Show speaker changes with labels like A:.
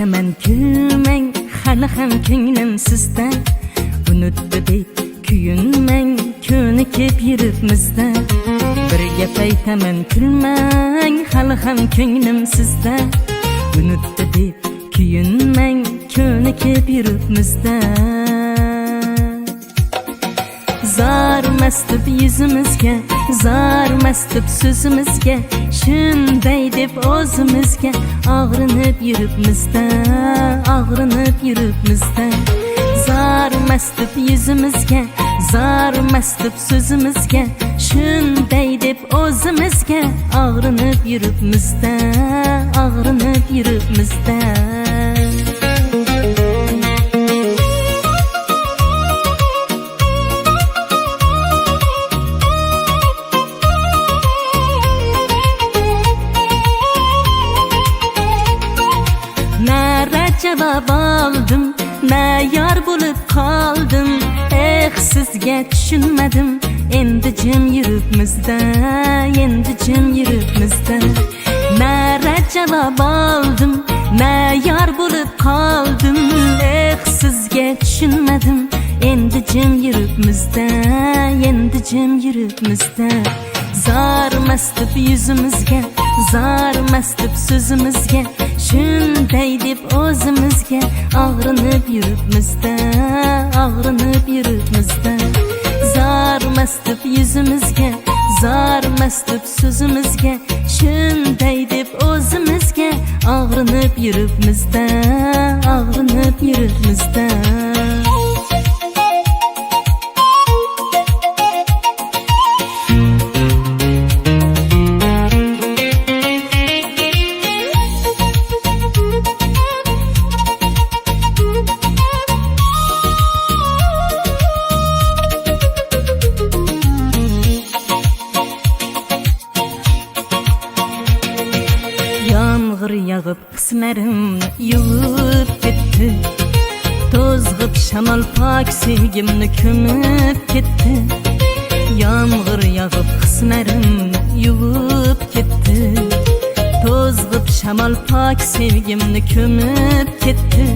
A: aytaman kulmang, hali ham ko'nglim sizda. Unutdi deb kuyinmang, ko'nikib yuribmizda. Bir gap aytaman kulmang, hali ham ko'nglim sizda. Unutdi deb kuyinmang, ko'nikib yuribmizda. Zarmas deb yuzimizga, zarmas deb so'zimizga, shunday deb o'zimizga og'rinib yuribmizda, og'rinib yuribmizda. Zarmas deb yuzimizga, zarmas deb so'zimizga, shunday deb o'zimizga og'rinib yuribmizda, og'rinib yuribmizda. Cevap aldım, ne yar bulup kaldım. Sizga tushunmadim, endi jim yuribmizda, endi jim yuribmizda. Nara javob oldim, ne yar bulup kaldım. Sizga tushunmadim, endi jim yuribmizda, endi jim yuribmizda. Zarmas deb yuzimizga, zarmas deb so'zimizga, shunday deb o'zimizga og'rinib yuribmizda, og'rinib yuribmizda. Zarmas deb yuzimizga, zarmas deb so'zimizga, shunday deb o'zimizga og'rinib yuribmizda, og'rinib yuribmizda. Yağmur yağıp hislerimni yuvib ketdi. To'zg'ib shamol pok sevgimni ko'mib ketdi. Yağmur yağıp hislerimni yuvib ketdi. To'zg'ib shamol pok sevgimni ko'mib ketdi.